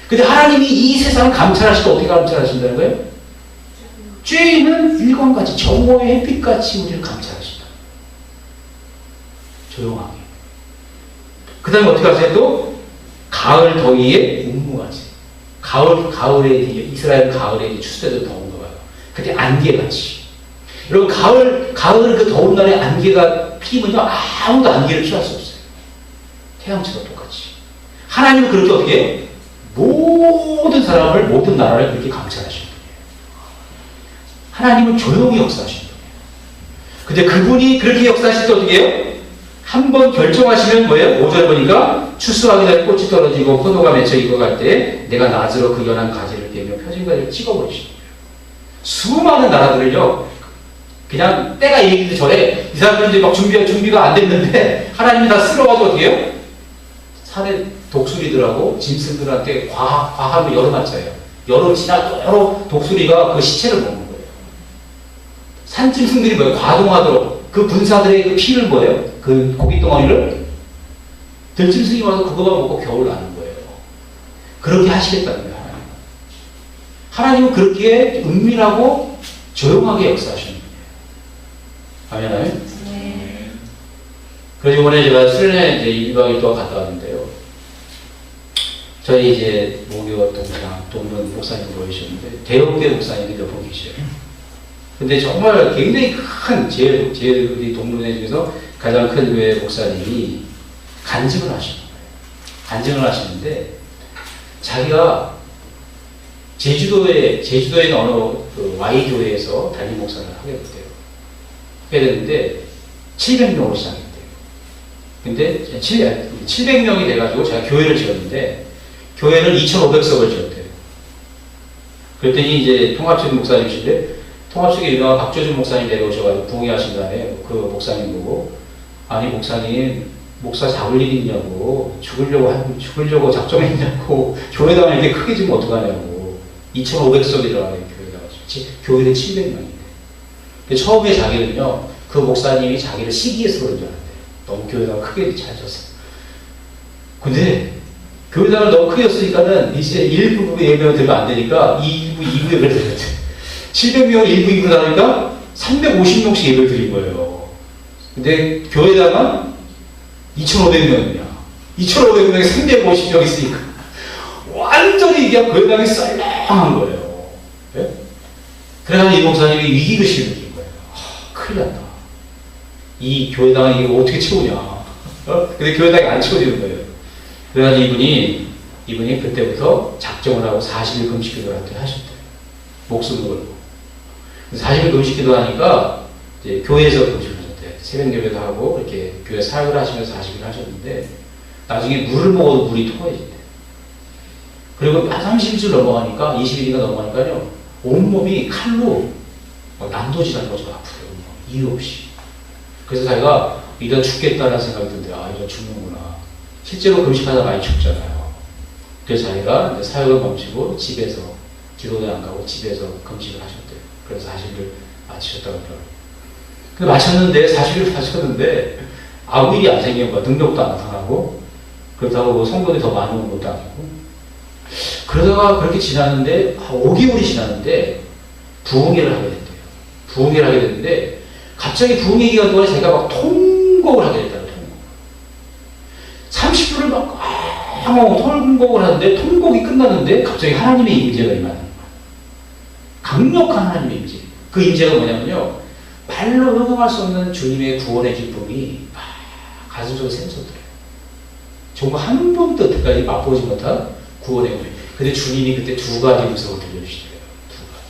근데 하나님이 이 세상을 감찰하실 때 어떻게 감찰하신다는 거예요? 쬐이는 일광같이, 정오의 햇빛같이 우리를 감찰하신다. 조용하게. 그 다음에 어떻게 하세요? 또 가을 더위에 운무같이. 가을에 이스라엘 가을에 추수때도 더운 거 봐요. 그때 안개같이. 여러분, 가을 그 더운 날에 안개가 피면요, 아무도 안개를 피할 수 없어요. 태양처럼 똑같이. 하나님은 그렇게 어떻게 해요? 모든 사람을, 모든 나라를 그렇게 감찰하시는 분이에요. 하나님은 조용히 역사하시는 분이에요. 근데 그분이 그렇게 역사하실 때 어떻게 해요? 한번 결정하시면 뭐예요? 5절 보니까 추수하기 전에 꽃이 떨어지고 포도가 맺혀 익어갈 때 내가 낫으로 그 연한 가지를 대며 펴진 가지를 찍어버리시는 거예요. 수많은 나라들을요, 그냥 때가 이르기 전에 이 사람들이 막 준비가 안 됐는데 하나님이 다 쓸어가지고 어떻게 해요? 산에 독수리들하고 짐승들한테 과하면 열어놨잖아요. 여름 지나 여러 독수리가 그 시체를 먹는 거예요. 산짐승들이 뭐예요? 과동하도록 그 분사들의 그 피를 뭐예요? 그 고깃덩어리를 들짐승이 와서 그거만 먹고 겨울 나는 거예요. 그렇게 하시겠다는 거예요. 하나님은 그렇게 은밀하고 조용하게 역사하시는 거예요. 아멘. 네. 그래서 이번에 제가 수련회 이제 1박 2일 동안 갔다 왔는데요. 저희 이제 목요 동문 목사님 모이셨는데 대형교회 목사님이 몇 분 계셔요. 근데 정말 굉장히 큰 제일 우리 동문회 중에서 가장 큰 교회 목사님이 간증을 하시는 거예요. 간증을 하시는데 자기가 제주도에 있는 어느 그 Y교회에서 담임 목사를 하게 됐대요. 하게 됐는데 700명으로 시작했대요. 근데 700명이 돼가지고 제가 교회를 지었는데 교회는 2,500석을 지었대요. 그랬더니 이제 통합측 목사님이신데 통합측에 유명한 박조준 목사님 내려오셔가지고 부흥회하신 다음에 그 목사님 보고 아니 목사님 목사 잡을 일이 있냐고 죽으려고 작정했냐고 교회당을 이렇게 크게 지면 어떡하냐고 2,500석이 들어가는 교회다가 교회는 700명인데 처음에 자기는요 그 목사님이 자기를 시기해서 그런 줄 알았대요. 너무 교회당을 크게 잘 졌어요. 근데 교회당을 너무 크게 졌으니까는 이제 1부 예배가 들면 안 되니까 2부 예배를 드려야 돼. 700명을 1부 2부로 나누니까 350명씩 예배를 드린 거예요. 근데 교회당은 2,500명이야. 2,500명에 350명 있으니까 완전히 이게 교회당이 썰렁한 거예요. 네? 그래가지고 이 목사님이 위기의식을 느낀 거예요. 큰일 났다. 이 교회당은 이거 어떻게 채우냐. 근데 교회당이 안 채워지는 거예요. 그래가지고 이분이 그때부터 작정을 하고 40일 금식기도를 하셨대요. 목숨을 걸고. 40일 금식기도 하니까 이제 교회에서 금식을 하셨대요. 새벽 예배도 하고 이렇게 교회 사역을 하시면서 40일 하셨는데 나중에 물을 먹어도 물이 통해진대요. 그리고 한 30일 넘어가니까 20일이가 넘어가니까요 온몸이 칼로 난도질하는 것처럼 아프대요. 이유 없이. 그래서 자기가 이러다 죽겠다는 생각이 든대요. 아 이거 죽는구나. 실제로 금식하다 많이 죽잖아요. 그래서 자기가 이제 사역을 멈추고 집에서 기도도 안 가고 집에서 금식을 하셨대요. 그래서 40일을 마치셨다고 그러더라고요. 근데 마쳤는데 40일을 마쳤는데 아무 일이 안 생긴 거야. 능력도 안 나타나고 그렇다고 뭐 성도들이 더 많이 온 것도 아니고 그러다가 그렇게 지났는데 5개월이 지났는데 부흥회를 하게 됐대요. 부흥회를 하게 됐는데 갑자기 부흥회 기간 동안에 자기가 막 통곡을 하게 됐다는 통곡. 30분을 막 통곡을 하는데 통곡이 끝났는데 갑자기 하나님의 임재가 임하는 거예요. 강력한 하나님의 임재. 그 임재가 뭐냐면요. 말로 형용할 수 없는 주님의 구원의 기쁨이 가슴속에 샘솟더래요. 정말 한 번도 여태까지 맛보지 못한 구원의 은혜. 근데 주님이 그때 두 가지 음성을 들려주시더래요. 두 가지.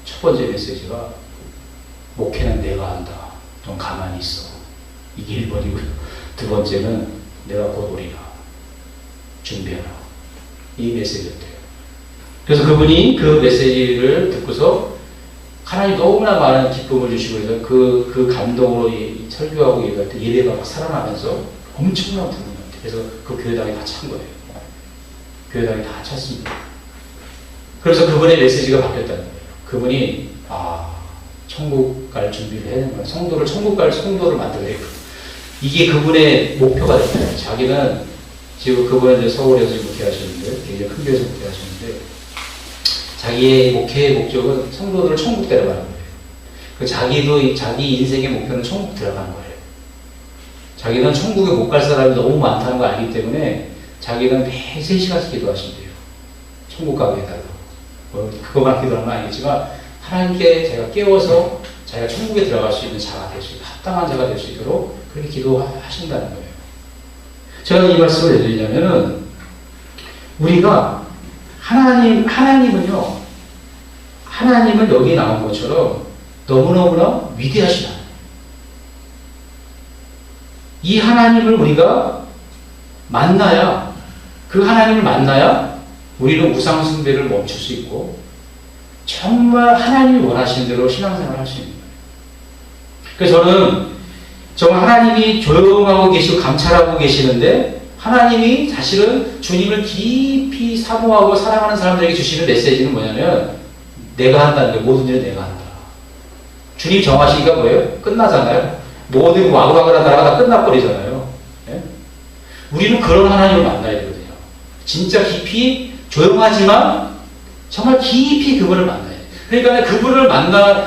첫 번째 메시지가 목회는 내가 한다. 넌 가만히 있어. 이게 1번이고요. 두 번째는 내가 곧 오리라. 준비하라. 이 메시지였대요. 그래서 그분이 그 메시지를 듣고서 하나님 너무나 많은 기쁨을 주시고 해서 그 감동으로 설교하고 예배할 때 예배가 막 살아나면서 엄청난 부흥이 났대요. 그래서 그 교회당이 다 찬 거예요. 교회당이 다 찼습니다. 그래서 그분의 메시지가 바뀌었다는 거예요. 그분이 천국 갈 준비를 해야 되는 거예요. 성도를 천국 갈 성도를 만들어야 돼요. 이게 그분의 목표가 됐어요. 자기는 지금 그분은 이제 서울에서 목회하셨는데 굉장히 큰 교회에서 목회하셨는데 자기의 목회의 목적은 성도들을 천국 데려가는 거예요. 그 자기 인생의 목표는 천국 들어가는 거예요. 자기는 천국에 못 갈 사람이 너무 많다는 걸 알기 때문에 자기는 매 3시간씩 기도하신대요. 천국 가게 해달라고. 그것만 기도하는 건 아니겠지만 하나님께 제가 깨워서 자기가 천국에 들어갈 수 있는 자가 될 수 있도록 합당한 자가 될 수 있도록 그렇게 기도하신다는 거예요. 제가 이 말씀을 왜 드리냐면은 우리가 하나님은요 하나님은 여기 나온 것처럼 너무너무나 위대하시다. 이 하나님을 우리가 만나야 그 하나님을 만나야 우리는 우상 숭배를 멈출 수 있고 정말 하나님이 원하시는 대로 신앙생활을 할 수 있는 거예요. 그래서 저는 정말 하나님이 조용하고 계시고 감찰하고 계시는데 하나님이 사실은 주님을 깊이 사모하고 사랑하는 사람들에게 주시는 메시지는 뭐냐면 내가 한다는 거예요. 모든 일은 내가 한다. 주님 정하시기가 뭐예요? 끝나잖아요. 모든 와글와글한 나라가 다 끝나버리잖아요. 네? 우리는 그런 하나님을 만나야 되거든요. 진짜 깊이 조용하지만 정말 깊이 그분을 만나야 돼요. 그러니까 그분을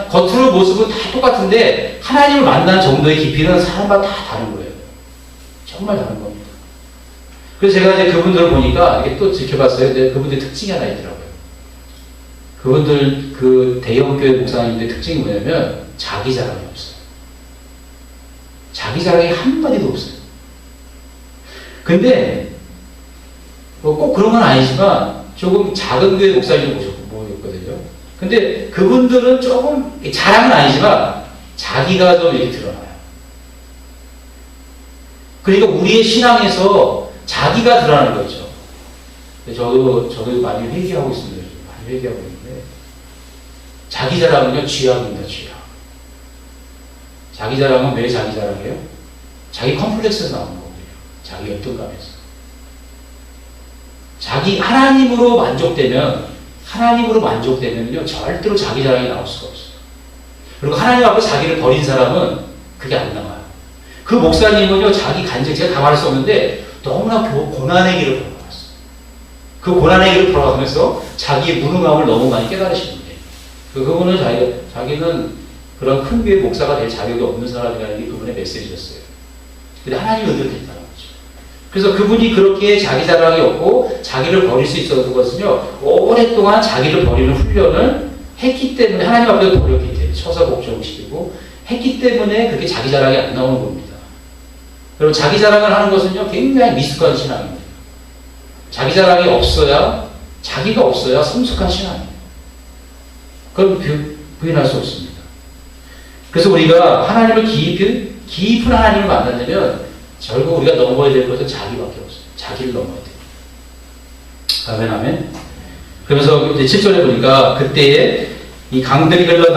겉으로 모습은 다 똑같은데 하나님을 만난 정도의 깊이는 사람마다 다 다른 거예요. 정말 다른 겁니다. 그래서 제가 이제 그분들을 보니까 이렇게 또 지켜봤어요. 근데 그분들 특징이 하나 있더라고요. 그분들 그 대형교회 목사님들의 특징이 뭐냐면 자기 자랑이 없어요. 자기 자랑이 한마디도 없어요. 근데 뭐 꼭 그런 건 아니지만 조금 작은 교회 목사님도 모였거든요. 근데 그분들은 조금 자랑은 아니지만 자기가 좀 이렇게 드러나요. 그러니까 우리의 신앙에서 자기가 드러나는 거죠. 저도 많이 회개하고 있습니다. 많이 회개하고 있는데 자기 자랑은요 쥐약입니다. 쥐약. 자기 자랑은 왜 자기 자랑이에요? 자기 컴플렉스에서 나오는 거거든요. 자기 열등감에서. 자기 하나님으로 만족되면요 절대로 자기 자랑이 나올 수가 없어요. 그리고 하나님 앞에 자기를 버린 사람은 그게 안 나와요. 그 목사님은요 자기 간증 제가 다 말할 수 없는데 너무나 고난의 길을 걸어갔어요. 그 고난의 길을 걸어가면서 자기의 무능함을 너무 많이 깨달으시는데 그분은 자기는 그런 큰 교회 목사가 될 자격이 없는 사람이라는 게 그분의 메시지였어요. 근데 하나님이 은혜를 했다는 거죠. 그래서 그분이 그렇게 자기 자랑이 없고 자기를 버릴 수 있었던 것은요 오랫동안 자기를 버리는 훈련을 했기 때문에 하나님 앞에서 버렸기 때문에 쳐서 복종시키고 했기 때문에 그렇게 자기 자랑이 안 나오는 겁니다. 여러분 자기 자랑을 하는 것은요 굉장히 미숙한 신앙입니다. 자기 자랑이 없어야 자기가 없어야 성숙한 신앙이에요. 그건 부인할 수 없습니다. 그래서 우리가 하나님을 깊은 하나님을 만나려면 결국 우리가 넘어야 될 것은 자기밖에 없어요. 자기를 넘어야 돼요. 아멘, 아멘. 그러면서 이제 7절에 보니까 그때에 이 강들이 흘러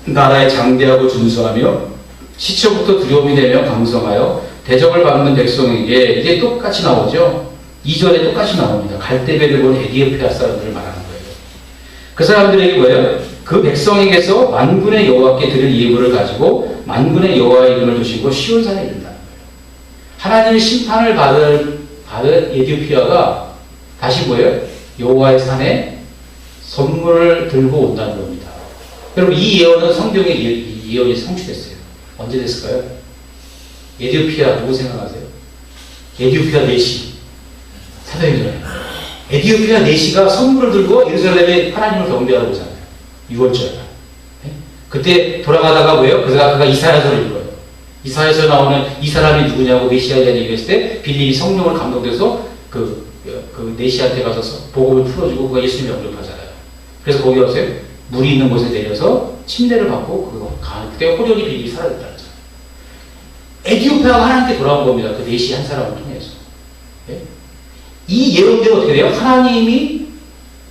나라에 장대하고 준수하며 시초부터 두려움이 되며 강성하여 대접을 받는 백성에게 이게 똑같이 나오죠. 2절에 똑같이 나옵니다. 갈대배를 본 에디오피아 사람들을 말하는 거예요. 그 사람들에게 뭐예요? 그 백성에게서 만군의 여호와께 드릴 예물을 가지고 만군의 여호와의 이름을 두시고 시온산에 이른다는 거예요. 하나님의 심판을 받은 에디오피아가 다시 뭐예요? 여호와의 산에 선물을 들고 온다는 겁니다. 여러분 이 예언은 성경의 예언이 성취됐어요. 언제 됐을까요? 에디오피아 누구 생각하세요? 에디오피아 내시 사도행전에 에디오피아 내시가 선물을 들고 예루살렘에 하나님을 경배하러 오잖아요. 6월절. 그때 돌아가다가 뭐예요? 그가 이사야서를 읽어요. 이사야서 나오는 이 사람이 누구냐고 메시아에 대한 얘기했을 때 빌립이 성령을 감동돼서 그 내시한테 가서 복음을 풀어주고 그가 예수님을 영접하잖아요. 그래서 거기 와서 물이 있는 곳에 내려서 침례를 받고 그때 호련히 빌립이 사라졌다. 에디오피아가 하나님께 돌아온 겁니다. 그 내시 한 사람을 통해서. 이 예언대로 어떻게 돼요?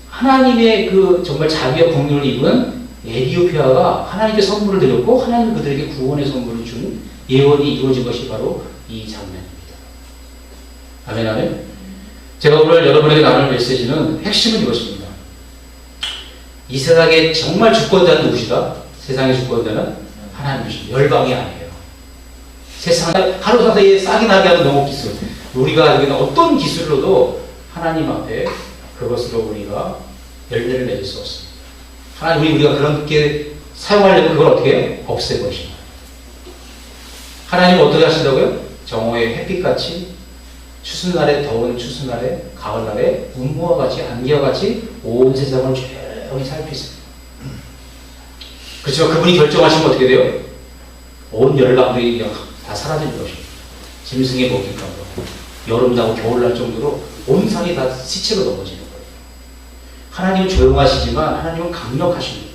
하나님의 그 정말 자비와 긍휼을 입은 에디오피아가 하나님께 선물을 드렸고 하나님 그들에게 구원의 선물을 준 예언이 이루어진 것이 바로 이 장면입니다. 아멘, 아멘. 제가 오늘 여러분에게 나눌 메시지는 핵심은 이것입니다. 이 세상에 정말 주권자는 누구시다? 세상의 주권자는 하나님이십니다. 열방이 아니에요. 세상에 하루 사이에 싹이 나게 하는 농업 기술, 우리가 가지고 있는 어떤 기술로도 하나님 앞에 그것으로 우리가 열매를 맺을 수 없습니다. 하나님 우리가 그렇게 사용하려면 그걸 어떻게 해요? 없애버리십니다. 하나님은 어떻게 하신다고요? 정오의 햇빛같이 추수날에 더운 추수날에 가을날에 운무와 같이 안개와 같이 온 세상을 조용히 살피세요. 그렇지만 그분이 결정하시면 어떻게 돼요? 온 열방들이 그냥 다 사라질 것입니다. 짐승의 먹잇감으로 여름 나고 겨울 날 정도로 온 산이 다 시체로 넘어지는 거예요. 하나님은 조용하시지만 하나님은 강력하십니다.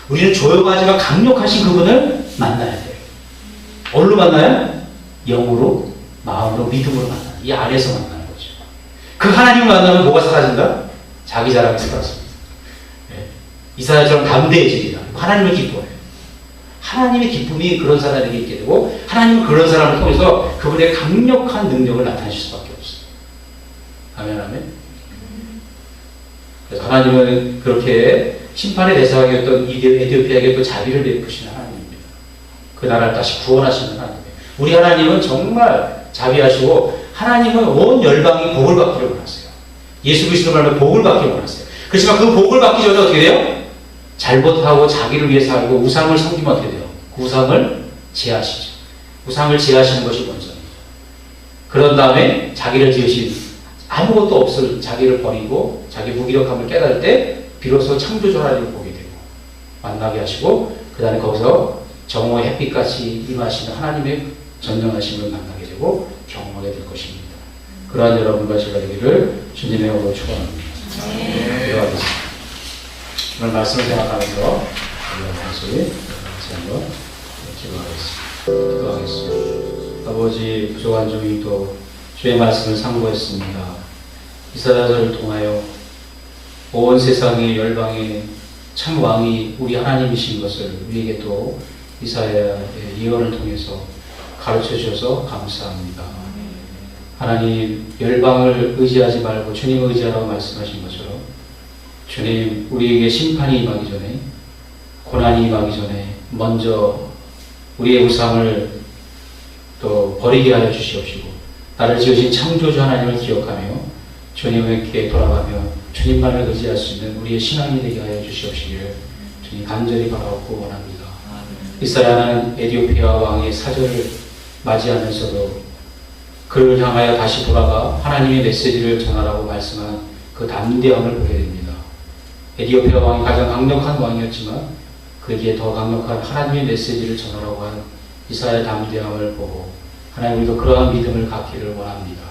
우리는 조용하지만 강력하신 그분을 만나야 돼요. 뭘로 만나요? 영으로, 마음으로, 믿음으로 만나요. 이 안에서 만나는 거죠. 그 하나님을 만나면 뭐가 사라진다? 자기 자랑이 사라집니다. 이사야처럼 담대해집니다. 하나님을 기뻐해요. 하나님의 기쁨이 그런 사람에게 있게 되고 하나님은 그런 사람을 통해서 그분의 강력한 능력을 나타내실 수밖에 없어요. 아멘, 아멘. 그래서 하나님은 그렇게 심판의 대상이었던 에디오피아에게 또 자비를 베푸시는 하나님입니다. 그 나라를 다시 구원하시는 하나님이에요. 우리 하나님은 정말 자비하시고 하나님은 온 열방이 복을 받기를 원하세요. 예수 그리스도를 말하면 복을 받기를 원하세요. 그렇지만 그 복을 받기 전에 어떻게 돼요? 잘못하고 자기를 위해 살고 우상을 섬기면 어떻게 돼요? 그 우상을 제하시죠. 우상을 제하시는 것이 먼저입니다. 그런 다음에 자기를 지으신 아무것도 없을 자기를 버리고 자기 무기력함을 깨달을 때 비로소 창조주 하나님을 보게 되고 만나게 하시고 그 다음에 거기서 정오의 햇빛같이 임하시는 하나님의 전능하심을 만나게 되고 경험하게 될 것입니다. 그러한 여러분과 제가 되기를 주님의 이름으로 축원합니다. 기도하겠습니다. 오늘 말씀을 생각하면서 우리 같이 한번 기도하겠습니다. 아버지, 부족한 종이도 주의 말씀을 상고했습니다. 이사야서를 통하여 온 세상의 열방의 참 왕이 우리 하나님이신 것을 우리에게 또 이사야의 예언을 통해서 가르쳐 주셔서 감사합니다. 하나님, 열방을 의지하지 말고 주님을 의지하라고 말씀하신 것처럼 주님, 우리에게 심판이 임하기 전에, 고난이 임하기 전에 먼저 우리의 우상을 또 버리게 하여 주시옵시고, 나를 지으신 창조주 하나님을 기억하며 주님께 돌아가며 주님만을 의지할 수 있는 우리의 신앙이 되게 하여 주시옵시기를 주님 간절히 바라고 원합니다. 이사야는 에티오피아 왕의 사절을 맞이하면서도 그를 향하여 다시 돌아가 하나님의 메시지를 전하라고 말씀한 그 담대함을 보게 됩니다. 에티오피아 왕이 가장 강력한 왕이었지만 그에게 더 강력한 하나님의 메시지를 전하라고 한 이사야의 담대함을 보고 하나님, 우리도 그러한 믿음을 갖기를 원합니다.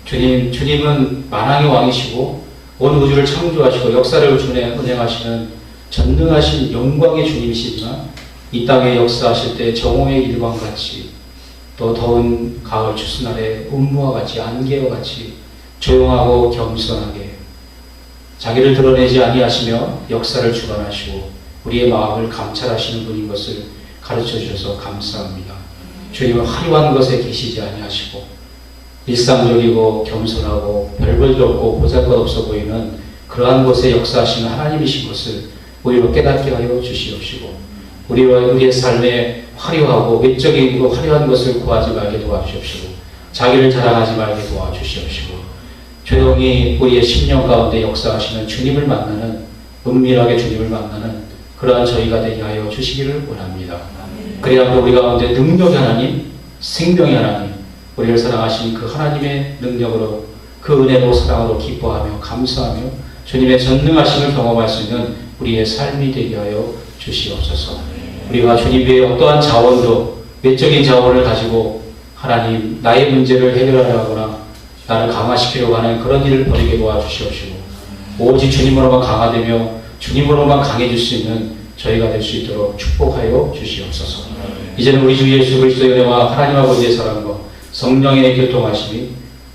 주님은 만왕의 왕이시고 온 우주를 창조하시고 역사를 운행하시는 전능하신 영광의 주님이시지만 이 땅에 역사하실 때 정오의 일광같이 또 더운 가을 추수날의 운무와 같이 안개와 같이 조용하고 겸손하게 자기를 드러내지 아니하시며 역사를 주관하시고 우리의 마음을 감찰하시는 분인 것을 가르쳐 주셔서 감사합니다. 주님은 화려한 것에 계시지 아니하시고 일상적이고 겸손하고 별볼일 없고 보잘것없어 보이는 그러한 것에 역사하시는 하나님이신 것을 우리로 깨닫게 하여 주시옵시고, 우리의 삶에 화려하고 외적이고 화려한 것을 구하지 말게 도와주시옵시고, 자기를 자랑하지 말게 도와주시옵시고, 조용히 우리의 심령 가운데 역사하시는 주님을 만나는, 은밀하게 주님을 만나는 그러한 저희가 되게 하여 주시기를 원합니다. 그래야 우리 가운데 능력의 하나님, 생명의 하나님, 우리를 사랑하신 그 하나님의 능력으로, 그 은혜로, 사랑으로 기뻐하며 감사하며 주님의 전능하심을 경험할 수 있는 우리의 삶이 되게 하여 주시옵소서. 우리가 주님 외에 어떠한 자원도, 외적인 자원을 가지고 하나님, 나의 문제를 해결하려 하거나 나를 강화시키려고 하는 그런 일을 버리게 도와주시옵시고, 오직 주님으로만 강화되며 주님으로만 강해질 수 있는 저희가 될 수 있도록 축복하여 주시옵소서. 이제는 우리 주 예수 그리스도의 은혜와 하나님 아버지의 사랑과 성령의 교통하심이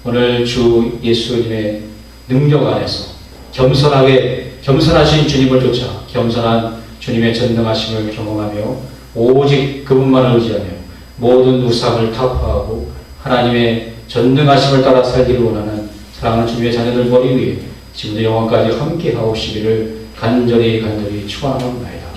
오늘 주 예수님의 능력 안에서 겸손하신 주님을 쫓아 겸손한 주님의 전능하심을 경험하며 오직 그분만을 의지하며 모든 우상을 타파하고 하나님의 전능하심을 따라 살기를 원하는 사랑하는 주님의 자녀들 머리 위에 지금도 영원까지 함께 하옵시기를 간절히 축원하옵나이다.